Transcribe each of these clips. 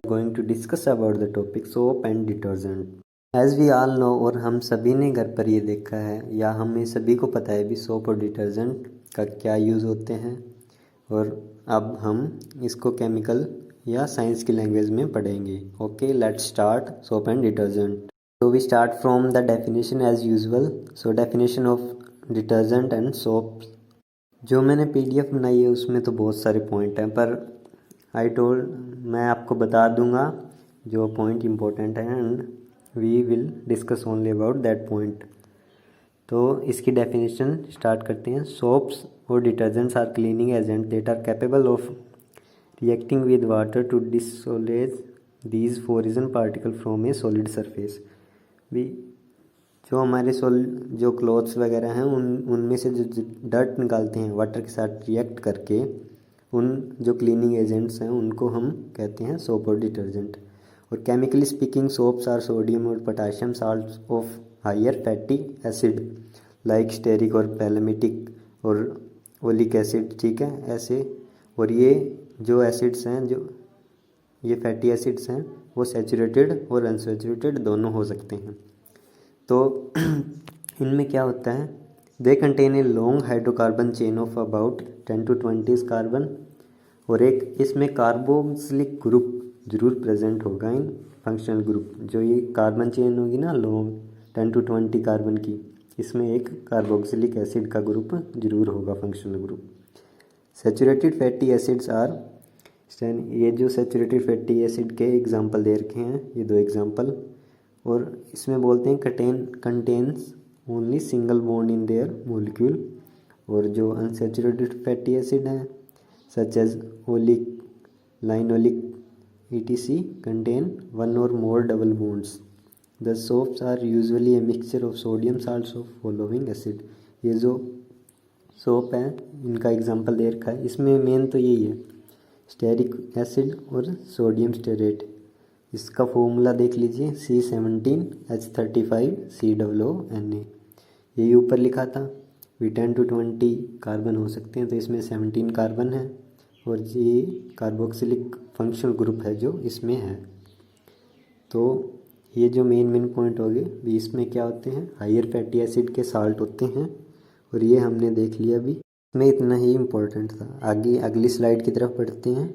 going to discuss about the topic soap and detergent. As we all know, और हम सभी ने घर पर ये देखा है या हमें सभी को पता है भी सोप और डिटर्जेंट का क्या यूज़ होते हैं, और अब हम इसको केमिकल या साइंस की लैंग्वेज में पढ़ेंगे. Okay, let's start soap and detergent. So we start from the definition as usual. So definition of detergent and soap. जो मैंने PDF बनाई है उसमें तो बहुत सारे पॉइंट हैं, पर मैं आपको बता दूंगा जो पॉइंट इम्पोर्टेंट है and we will discuss only about that point. तो इसकी डेफिनेशन स्टार्ट करते हैं. सोप्स और detergents are cleaning agent that are capable of reacting with water to dissolve these foreign particle from a solid surface. भी जो हमारे जो clothes वगैरह हैं उनमें से जो डर्ट निकालते हैं वाटर के साथ रिएक्ट करके, उन जो क्लीनिंग एजेंट्स हैं उनको हम कहते हैं सोप और डिटर्जेंट. और chemically speaking soaps are sodium और potassium salts of higher fatty acid like stearic और पैलेमिटिक और ओलिक एसिड. ठीक है, ऐसे. और ये जो एसिड्स हैं, जो ये फैटी एसिड्स हैं, वो सैचुरेटेड और अनसैचुरेटेड दोनों हो सकते हैं. तो इनमें क्या होता है, they contain a long hydrocarbon chain of about 10 to 20 carbon, और एक इसमें कार्बोक्सिलिक ग्रुप जरूर प्रेजेंट होगा इन फंक्शनल ग्रुप. जो ये कार्बन चेन होगी ना लॉन्ग 10 to 20 कार्बन की, इसमें एक कार्बोक्सिलिक एसिड का ग्रुप जरूर होगा functional group. Saturated fatty acids are, ये जो सैचुरेटेड फैटी एसिड के एग्जांपल दे रखे हैं, ये दो एग्जांपल, और इसमें बोलते हैं contains only single bond in their molecule. और जो अनसैचुरेटेड फैटी एसिड हैं such as oleic, linoleic etc contain one or more double bonds. The soaps are usually a mixture of sodium salts of following acid. ये जो soap है इनका example दे रखा है, इसमें मेन तो यही है स्टेरिक एसिड और सोडियम स्टेरेट. इसका फॉर्मूला देख लीजिए C17H35COONA. यही ऊपर लिखा था. भी 10 to 20 कार्बन हो सकते हैं, तो इसमें 17 कार्बन है, और ये कार्बोक्सिलिक फंक्शनल ग्रुप है जो इसमें है. तो ये जो मेन पॉइंट हो गए भी, इसमें क्या होते हैं, हायर फैटी एसिड के साल्ट होते हैं, और ये हमने देख लिया भी. इसमें इतना ही इम्पोर्टेंट था. आगे अगली स्लाइड की तरफ बढ़ते हैं.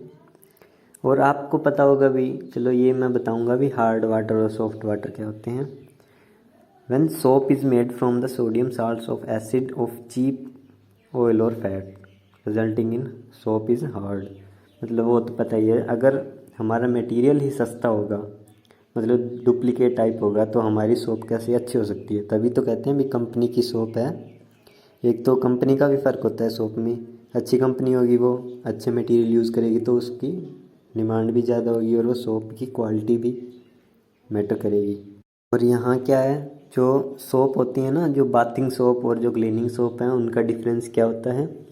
और आपको पता होगा भी, चलो ये मैं बताऊंगा भी हार्ड वाटर और सॉफ्ट वाटर क्या होते हैं. When soap is made from the sodium salts of acid of cheap oil और fat resulting in soap is hard. मतलब वो तो पता ही है, अगर हमारा मटेरियल ही सस्ता होगा, मतलब डुप्लीकेट टाइप होगा, तो हमारी सोप कैसे अच्छी हो सकती है. तभी तो कहते हैं भी कंपनी की सोप है. एक तो कंपनी का भी फ़र्क होता है सोप में. अच्छी कंपनी होगी, वो अच्छे मटेरियल यूज़ करेगी, तो उसकी डिमांड भी ज़्यादा होगी और वो सोप की क्वालिटी भी मैटर करेगी. और यहाँ क्या है, जो सोप होती है ना, जो बाथिंग सोप और जो क्लीनिंग सोप है, उनका डिफरेंस क्या होता है.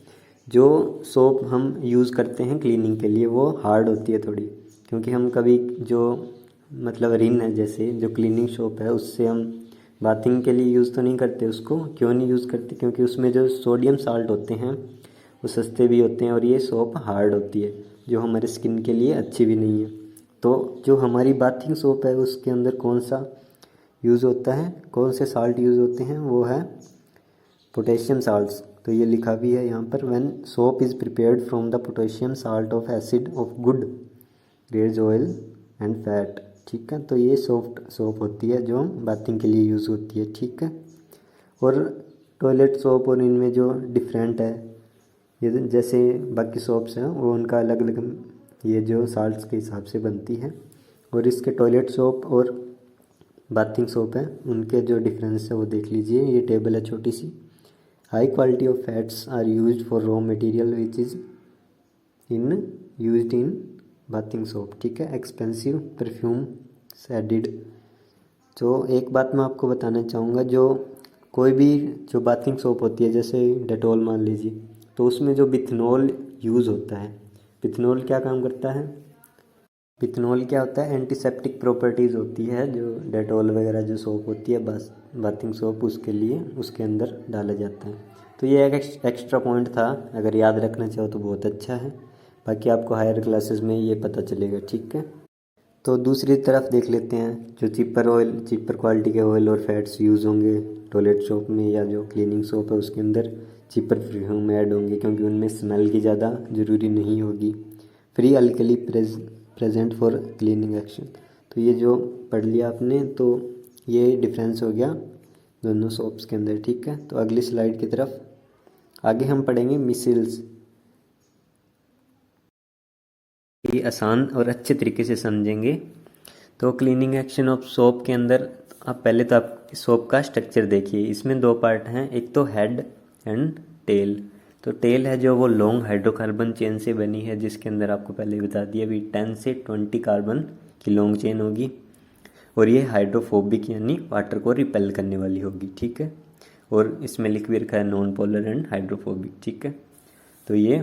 जो सोप हम यूज़ करते हैं क्लीनिंग के लिए वो हार्ड होती है थोड़ी, क्योंकि हम कभी जो मतलब रिन है, जैसे जो क्लीनिंग सोप है, उससे हम बाथिंग के लिए यूज़ तो नहीं करते. उसको क्यों नहीं यूज़ करते, क्योंकि उसमें जो सोडियम साल्ट होते हैं वो सस्ते भी होते हैं, और ये सोप हार्ड होती है जो हमारे स्किन के लिए अच्छी भी नहीं है. तो जो हमारी बाथिंग सोप है उसके अंदर कौन सा यूज़ होता है, कौन से साल्ट यूज़ होते हैं, वो है पोटेशियम साल्ट्स. तो ये लिखा भी है यहाँ पर, when soap is prepared from the potassium salt of acid of good grades oil and fat. ठीक है, तो ये सॉफ्ट सोप होती है जो हम बाथिंग के लिए यूज़ होती है. ठीक है. और टॉयलेट सोप और इनमें जो डिफरेंट है, ये जैसे बाकी सोप्स हैं वो उनका अलग अलग ये जो साल्ट्स के हिसाब से बनती है. और इसके टॉयलेट सोप और बाथिंग सोप है उनके जो डिफरेंस है वो देख लीजिए. ये टेबल है छोटी सी. High quality of fats are used for raw material which is used in bathing soap. ठीक है. Expensive perfume added. तो एक बात मैं आपको बताना चाहूँगा, जो कोई भी जो बाथिंग सोप होती है, जैसे डेटॉल मान लीजिए, तो उसमें जो बिथनॉल यूज़ होता है, बिथनॉल क्या काम करता है, बिथनॉल क्या होता है, एंटीसेप्टिक प्रॉपर्टीज़ होती है. जो डेटॉल वगैरह जो सोप होती है बस बाथिंग सोप, उसके लिए उसके अंदर डाला जाता है. तो ये एक एक्स्ट्रा पॉइंट था, अगर याद रखना चाहो तो बहुत अच्छा है. बाकी आपको हायर क्लासेस में ये पता चलेगा. ठीक है. तो दूसरी तरफ देख लेते हैं जो चीपर क्वालिटी के ऑयल और फैट्स यूज़ होंगे टॉयलेट सोप में या जो क्लीनिंग सोप है उसके अंदर चीपर परफ्यूम ऐड होंगे क्योंकि उनमें स्मेल की ज़्यादा ज़रूरी नहीं होगी। Free alkali present for cleaning action. तो ये जो पढ़ लिया आपने, तो ये डिफरेंस हो गया दोनों सोप्स के अंदर। ठीक है, तो अगली स्लाइड की तरफ आगे हम पढ़ेंगे मिसिल्स। ये आसान और अच्छे तरीके से समझेंगे। तो क्लीनिंग एक्शन ऑफ सोप के अंदर आप पहले तो आप सोप का स्ट्रक्चर देखिए। इसमें दो पार्ट हैं, एक तो हेड एंड टेल। तो टेल है जो वो लॉन्ग हाइड्रोकार्बन चेन से बनी है, जिसके अंदर आपको पहले बता दिया भी 10 से 20 कार्बन की लॉन्ग चेन होगी और ये हाइड्रोफोबिक यानी वाटर को रिपेल करने वाली होगी। ठीक है, और इसमें लिख भी रखा है नॉन पोलर एंड हाइड्रोफोबिक। ठीक है, तो ये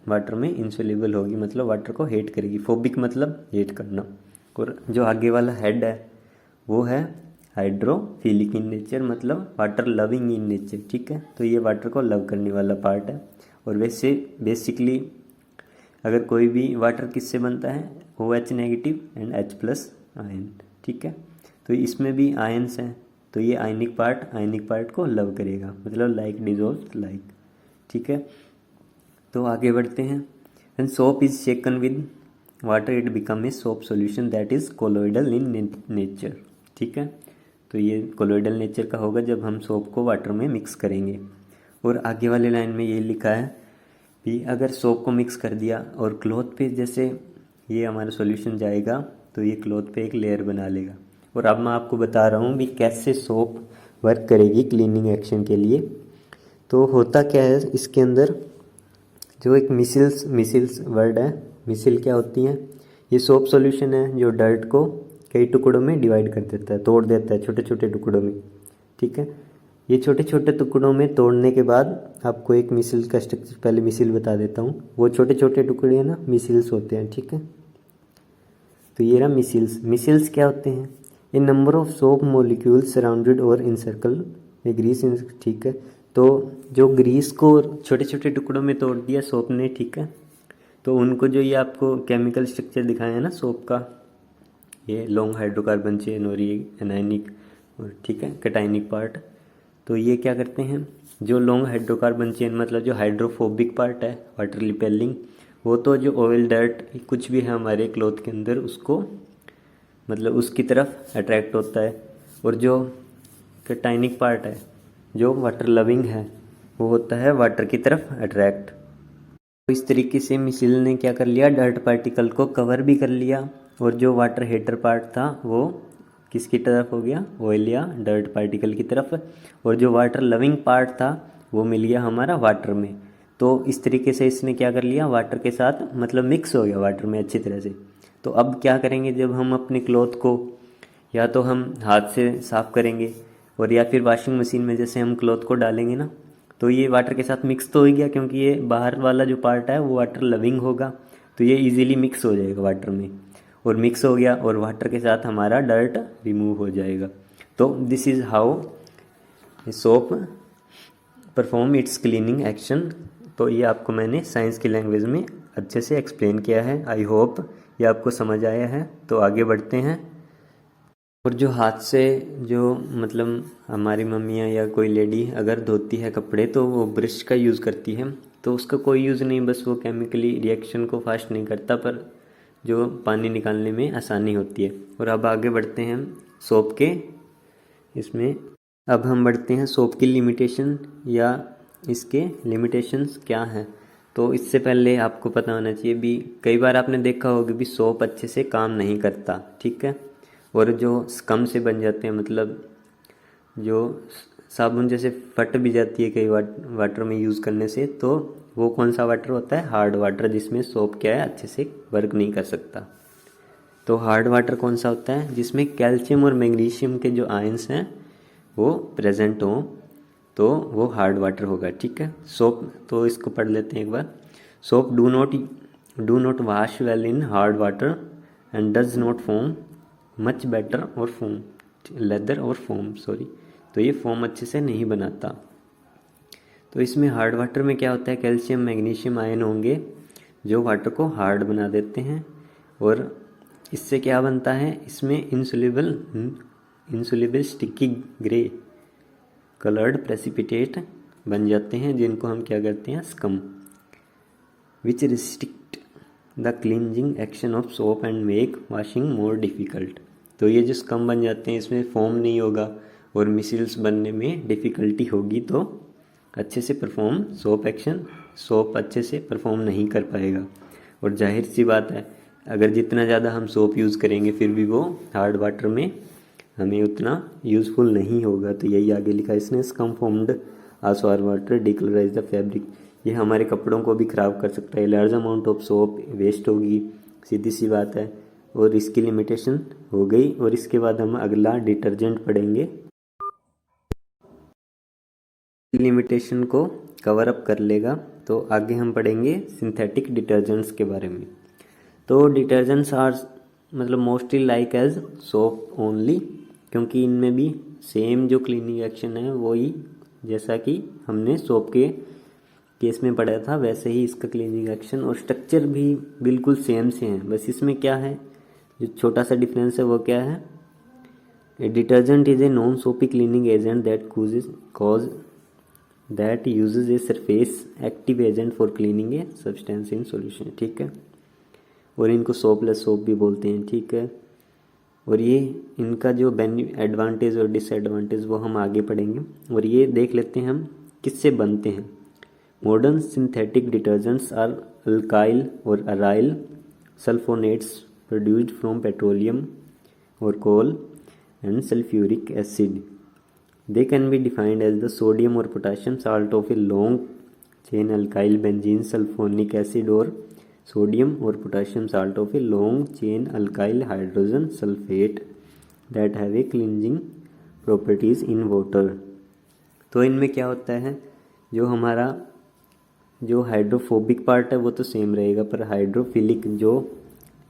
वाटर में इंसोल्यूबल होगी, मतलब वाटर को हेट करेगी। फोबिक मतलब हेट करना। और जो आगे वाला हेड है वो है हाइड्रोफिलिक इन नेचर, मतलब वाटर लविंग इन नेचर। ठीक है, तो ये वाटर को लव करने वाला पार्ट है। और वैसे बेसिकली अगर कोई भी वाटर किससे बनता है, OH negative and H+ ion. ठीक है, तो इसमें भी आयन्स हैं, तो ये आयनिक पार्ट को लव करेगा, मतलब लाइक डिजोल्व लाइक। ठीक है, तो आगे बढ़ते हैं। And soap is shaken with water it become a soap solution that is colloidal in nature. ठीक है, तो ये कोलोइडल नेचर का होगा जब हम सोप को वाटर में मिक्स करेंगे। और आगे वाले लाइन में ये लिखा है कि अगर सोप को मिक्स कर दिया और क्लॉथ पे जैसे ये हमारा सॉल्यूशन जाएगा तो ये क्लॉथ पे एक लेयर बना लेगा। और अब मैं आपको बता रहा हूँ भी कैसे सोप वर्क करेगी क्लीनिंग एक्शन के लिए। तो होता क्या है इसके अंदर, जो एक मिसिल्स वर्ड है, मिसिल क्या होती है, ये सोप सॉल्यूशन है जो डर्ट को कई टुकड़ों में डिवाइड कर देता है, तोड़ देता है छोटे छोटे टुकड़ों में। ठीक है, ये छोटे छोटे टुकड़ों में तोड़ने के बाद आपको एक मिसिल का स्ट्रक्चर, पहले मिसिल बता देता हूँ। वो छोटे छोटे टुकड़े हैं ना, मिसिल्स होते हैं। ठीक है, तो ये रहा मिसिल्स क्या होते हैं, a number of soap molecules surrounded और इन सर्कल में ग्रीस इन। ठीक है, तो जो ग्रीस को छोटे छोटे टुकड़ों में तोड़ दिया सोप ने। ठीक है, तो उनको जो ये आपको केमिकल स्ट्रक्चर दिखाया है ना सोप का, ये लॉन्ग हाइड्रोकार्बन चेन और ये एनायनिक और ठीक है कैटायनिक पार्ट। तो ये क्या करते हैं, जो लॉन्ग हाइड्रोकार्बन चेन मतलब जो हाइड्रोफोबिक पार्ट है वाटर रिपेलिंग, वो तो जो ऑयल डर्ट कुछ भी है हमारे क्लॉथ के अंदर उसको मतलब उसकी तरफ अट्रैक्ट होता है। और जो कैटायनिक पार्ट है जो वाटर लविंग है वो होता है वाटर की तरफ अट्रैक्ट। तो इस तरीके से मिसिल ने क्या कर लिया, डर्ट पार्टिकल को कवर भी कर लिया। और जो वाटर हेटर पार्ट था वो किसकी तरफ हो गया, ऑयल या डर्ट पार्टिकल की तरफ। और जो वाटर लविंग पार्ट था वो मिल गया हमारा वाटर में। तो इस तरीके से इसने क्या कर लिया, वाटर के साथ मतलब मिक्स हो गया वाटर में अच्छी तरह से। तो अब क्या करेंगे, जब हम अपने क्लॉथ को या तो हम हाथ से साफ़ करेंगे और या फिर वॉशिंग मशीन में जैसे हम क्लॉथ को डालेंगे ना, तो ये वाटर के साथ मिक्स तो हो गया क्योंकि ये बाहर वाला जो पार्ट है वो वाटर लविंग होगा, तो ये इजीली मिक्स हो जाएगा वाटर में। और मिक्स हो गया और वाटर के साथ हमारा डर्ट रिमूव हो जाएगा। तो this is how soap perform it's cleaning action. तो ये आपको मैंने साइंस की लैंग्वेज में अच्छे से एक्सप्लेन किया है। आई होप ये आपको समझ आया है। तो आगे बढ़ते हैं। और जो हाथ से जो मतलब हमारी मम्मियाँ या कोई लेडी अगर धोती है कपड़े तो वो ब्रश का यूज़ करती है, तो उसका कोई यूज़ नहीं, बस वो केमिकली रिएक्शन को फास्ट नहीं करता पर जो पानी निकालने में आसानी होती है। और अब आगे बढ़ते हैं सोप के इसमें। अब हम बढ़ते हैं सोप की लिमिटेशन या इसके लिमिटेशंस क्या हैं। तो इससे पहले आपको पता होना चाहिए भी, कई बार आपने देखा होगा भी सोप अच्छे से काम नहीं करता। ठीक है, और जो स्कम से बन जाते हैं, मतलब जो साबुन जैसे फट भी जाती है कई वाटर में यूज़ करने से, तो वो कौन सा वाटर होता है, हार्ड वाटर, जिसमें सोप क्या है अच्छे से वर्क नहीं कर सकता। तो हार्ड वाटर कौन सा होता है, जिसमें कैल्शियम और मैग्नीशियम के जो आयंस हैं वो प्रेजेंट हों, तो वो हार्ड वाटर होगा। ठीक है, सोप तो इसको पढ़ लेते हैं एक बार। Soap do not wash well in hard water and does not form much better और फोम लेदर और फोम सॉरी। तो ये फोम अच्छे से नहीं बनाता। तो इसमें हार्ड वाटर में क्या होता है, कैल्शियम मैग्नीशियम आयन होंगे जो वाटर को हार्ड बना देते हैं। और इससे क्या बनता है, इसमें insoluble sticky grey coloured precipitate बन जाते हैं, जिनको हम क्या करते हैं, scum, which restrict the cleansing action of soap and make washing more difficult. तो ये जो स्कम बन जाते हैं इसमें फोम नहीं होगा और मिसिल्स बनने में डिफ़िकल्टी होगी, तो अच्छे से परफॉर्म सोप अच्छे से परफॉर्म नहीं कर पाएगा। और जाहिर सी बात है, अगर जितना ज़्यादा हम सोप यूज़ करेंगे फिर भी वो हार्ड वाटर में हमें उतना यूज़फुल नहीं होगा। तो यही आगे लिखा है इसने, scum formed as hard water decolourise the fabric. ये हमारे कपड़ों को भी ख़राब कर सकता है। Large amount of soap waste होगी, सीधी सी बात है, और इसकी लिमिटेशन हो गई। और इसके बाद हम अगला डिटर्जेंट पढ़ेंगे, लिमिटेशन को कवर अप कर लेगा। तो आगे हम पढ़ेंगे सिंथेटिक डिटर्जेंट्स के बारे में। तो डिटर्जेंट्स आर मतलब mostly like as soap only, क्योंकि इनमें भी सेम जो क्लीनिंग एक्शन है वही जैसा कि हमने सोप के केस में पढ़ा था वैसे ही इसका क्लीनिंग एक्शन और स्ट्रक्चर भी बिल्कुल सेम से हैं। बस इसमें क्या है, जो छोटा सा डिफरेंस है वो क्या है, ए डिटर्जेंट इज ए नॉन सोपी cleaning agent that usage a surface active agent for cleaning a substance in solution. ठीक है, और इनको सोपलेस सोप भी बोलते हैं। ठीक है, और ये इनका जो एडवांटेज और डिसएडवांटेज वो हम आगे पढ़ेंगे। और ये देख लेते हैं हम किससे बनते हैं। Modern synthetic detergents are alkyl और aryl sulphonates produced from petroleum और coal and sulphuric acid. They can be defined as the sodium or potassium salt of a long chain alkyl benzene sulfonic acid or sodium or potassium salt of a long chain alkyl hydrogen sulfate that have a cleansing properties in water। तो इनमें क्या होता है, जो हमारा जो hydrophobic part है वो तो सेम रहेगा, पर हाइड्रोफिलिक जो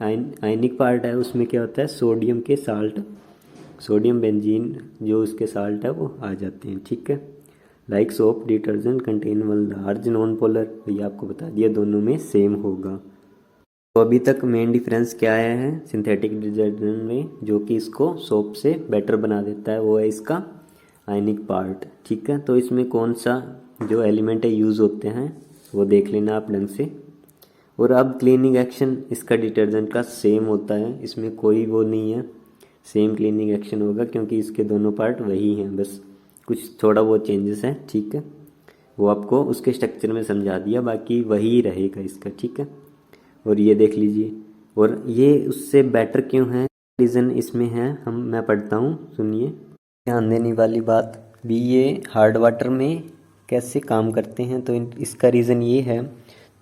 आयनिक पार्ट है उसमें क्या होता है, सोडियम के साल्ट, सोडियम बेंजीन जो उसके साल्ट है वो आ जाते हैं। ठीक है, like soap detergent contain one large non polar, ये आपको बता दिया दोनों में सेम होगा। तो अभी तक मेन डिफरेंस क्या आया है सिंथेटिक डिटर्जेंट में, जो कि इसको सोप से बेटर बना देता है, वो है इसका आयनिक पार्ट। ठीक है, तो इसमें कौन सा जो एलिमेंट है यूज़ होते हैं वो देख लेना आप ढंग से। और अब क्लीनिंग एक्शन इसका डिटर्जेंट का सेम होता है, इसमें कोई वो नहीं है, सेम क्लीनिंग एक्शन होगा क्योंकि इसके दोनों पार्ट वही हैं, बस कुछ थोड़ा बहुत चेंजेस है। ठीक है, वो आपको उसके स्ट्रक्चर में समझा दिया, बाकी वही रहेगा इसका। ठीक है, और ये देख लीजिए, और ये उससे बेटर क्यों है, रीज़न इसमें है, मैं पढ़ता हूँ, सुनिए। ध्यान देने वाली बात भी, ये हार्ड वाटर में कैसे काम करते हैं। तो इसका रीज़न ये है,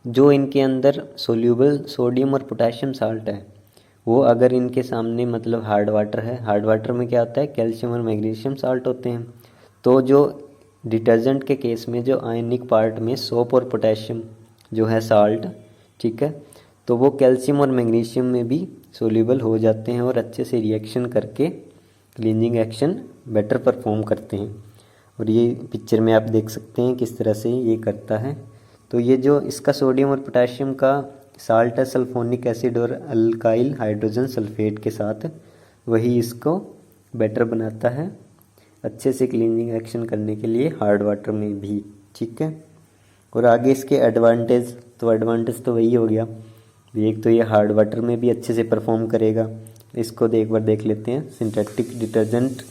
जो इनके अंदर सोल्यूबल सोडियम और पोटेशियम साल्ट है वो अगर इनके सामने मतलब हार्ड वाटर है, हार्ड वाटर में क्या होता है, कैल्शियम और मैग्नीशियम साल्ट होते हैं। तो जो डिटर्जेंट के केस में जो आयनिक पार्ट में सोप और पोटेशियम जो है साल्ट, ठीक है, तो वो कैल्शियम और मैग्नीशियम में भी सोल्यूबल हो जाते हैं और अच्छे से रिएक्शन करके क्लीनिंग एक्शन बेटर परफॉर्म करते हैं। और ये पिक्चर में आप देख सकते हैं किस तरह से ये करता है। तो ये जो इसका सोडियम और पोटेशियम का साल्ट है सल्फोनिक एसिड और अल्काइल हाइड्रोजन सल्फेट के साथ, वही इसको बेटर बनाता है अच्छे से क्लीनिंग एक्शन करने के लिए हार्ड वाटर में भी। ठीक है, और आगे इसके एडवांटेज, तो एडवांटेज तो वही हो गया, एक तो ये हार्ड वाटर में भी अच्छे से परफॉर्म करेगा। इसको एक बार देख लेते हैं। Synthetic detergent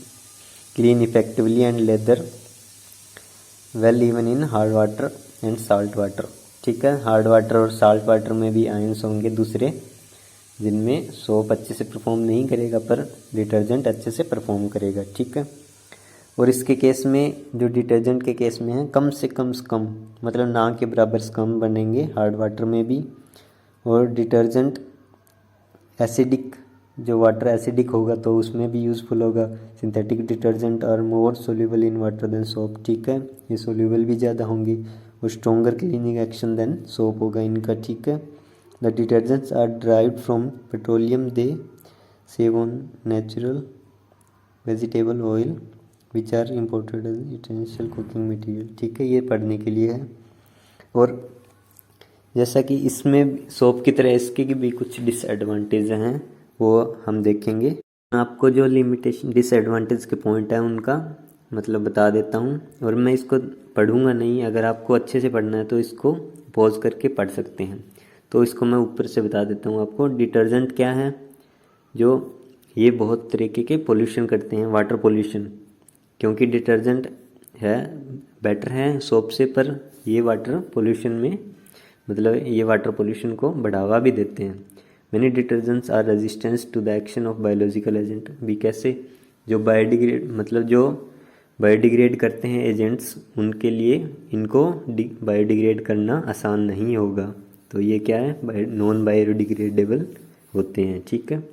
clean effectively and leather well even in hard water and salt water. ठीक है, हार्ड वाटर और साल्ट वाटर में भी आयंस होंगे दूसरे, जिनमें सोप अच्छे से परफॉर्म नहीं करेगा पर डिटर्जेंट अच्छे से परफॉर्म करेगा। ठीक है, और इसके केस में जो डिटर्जेंट के केस में है, कम से कम मतलब ना के बराबर स्कम बनेंगे हार्ड वाटर में भी। और डिटर्जेंट एसिडिक, जो वाटर एसिडिक होगा तो उसमें भी यूज़फुल होगा। Synthetic detergent are more soluble in water than soap. ठीक है, ये सोल्यूबल भी ज़्यादा होंगी और stronger cleaning action than soap होगा इनका। ठीक है, the detergents are derived from petroleum, they save on natural vegetable oil which are imported as utensil cooking material. ठीक है, ये पढ़ने के लिए है। और जैसा कि इसमें सोप की तरह इसके भी कुछ डिसएडवांटेज हैं, वो हम देखेंगे। आपको जो लिमिटेशन डिसएडवांटेज के पॉइंट है उनका मतलब बता देता हूँ, और मैं इसको पढ़ूंगा नहीं, अगर आपको अच्छे से पढ़ना है तो इसको पॉज करके पढ़ सकते हैं। तो इसको मैं ऊपर से बता देता हूँ आपको। डिटर्जेंट क्या है, जो ये बहुत तरीके के पोल्यूशन करते हैं, वाटर पोल्यूशन, क्योंकि डिटर्जेंट है बेटर है सोप से, पर ये वाटर पोल्यूशन में मतलब ये वाटर पोल्यूशन को बढ़ावा भी देते हैं। Many detergents are resistance to the action of biological agent भी। कैसे, जो बायोडिग्रेड मतलब जो बायोडिग्रेड करते हैं एजेंट्स, उनके लिए इनको बायोडिग्रेड करना आसान नहीं होगा। तो ये क्या है, नॉन बायोडिग्रेडेबल होते हैं, ठीक है।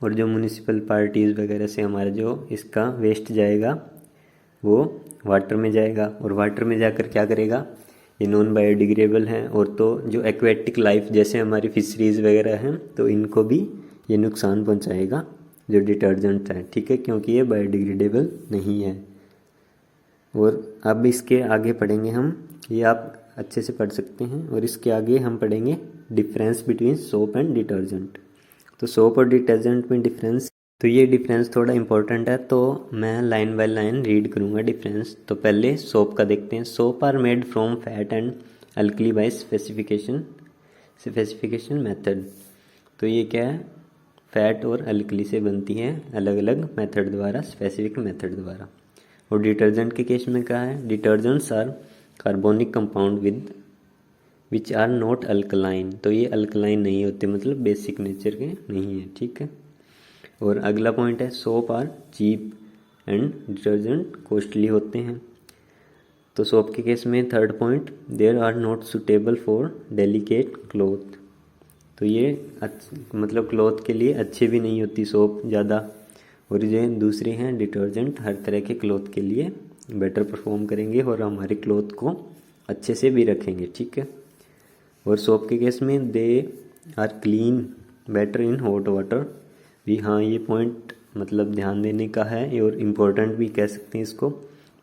और जो म्यूनिसिपल पार्टीज़ वगैरह से हमारा जो इसका वेस्ट जाएगा वो वाटर में जाएगा, और वाटर में जाकर क्या करेगा, ये नॉन बायोडिग्रेडेबल हैं। और तो जो एक्वेटिक लाइफ जैसे हमारी फिशरीज़ वगैरह हैं, तो इनको भी ये नुकसान पहुंचाएगा जो डिटर्जेंट है, ठीक है, क्योंकि ये बायोडिग्रेडेबल नहीं है। और अब इसके आगे पढ़ेंगे हम, ये आप अच्छे से पढ़ सकते हैं। और इसके आगे हम पढ़ेंगे difference between soap and detergent. तो सोप और डिटर्जेंट में डिफरेंस, तो ये डिफरेंस थोड़ा इंपॉर्टेंट है, तो मैं लाइन बाय लाइन रीड करूँगा डिफरेंस। तो पहले सोप का देखते हैं। Soap are made from fat and alkali by specification method. तो ये क्या है, फैट और अल्कली से बनती है अलग अलग मेथड द्वारा, स्पेसिफिक मेथड द्वारा। और डिटर्जेंट के केस में क्या है, detergents are carbonic compound which are not alkaline. तो ये अल्कलाइन नहीं होते, मतलब बेसिक नेचर के नहीं है, ठीक है। और अगला पॉइंट है soap are cheap and detergent costly होते हैं। तो सोप के केस में third point, there are not suitable for delicate cloth. तो ये मतलब क्लॉथ के लिए अच्छे भी नहीं होती सोप ज़्यादा। और ये दूसरे हैं डिटर्जेंट हर तरह के क्लॉथ के लिए बेटर परफॉर्म करेंगे और हमारे क्लॉथ को अच्छे से भी रखेंगे, ठीक है। और सोप के केस में they are clean better in hot water भी। हाँ, ये पॉइंट मतलब ध्यान देने का है और इम्पोर्टेंट भी कह सकते हैं इसको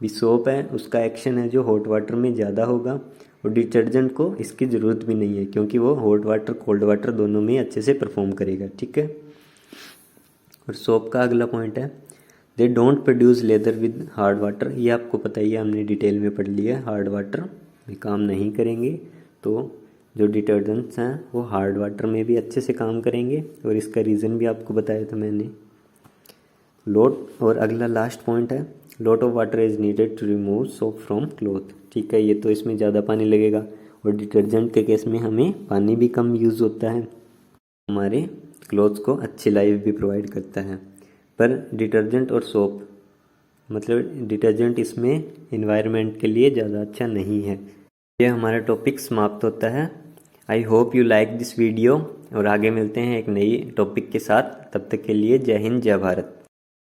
भी। सोप है उसका एक्शन है जो हॉट वाटर में ज़्यादा होगा, और डिटर्जेंट को इसकी ज़रूरत भी नहीं है, क्योंकि वो हॉट वाटर कोल्ड वाटर दोनों में अच्छे से परफॉर्म करेगा, ठीक है। और सोप का अगला पॉइंट है they don't produce lather with hard water. ये आपको पता ही है, हमने डिटेल में पढ़ लिया है, हार्ड वाटर में काम नहीं करेंगे। तो जो डिटर्जेंट्स हैं वो हार्ड वाटर में भी अच्छे से काम करेंगे, और इसका रीज़न भी आपको बताया था मैंने। लोट, और अगला लास्ट पॉइंट है lot of water is needed to remove soap from cloth. ठीक है, ये तो इसमें ज़्यादा पानी लगेगा, और डिटर्जेंट के केस में हमें पानी भी कम यूज़ होता है, हमारे क्लॉथ्स को अच्छी लाइफ भी प्रोवाइड करता है। पर डिटर्जेंट और सोप मतलब डिटर्जेंट इसमें इन्वायरमेंट के लिए ज़्यादा अच्छा नहीं है। यह हमारा टॉपिक समाप्त होता है। I hope you like this video, और आगे मिलते हैं एक नई टॉपिक के साथ। तब तक के लिए जय हिंद, जय भारत।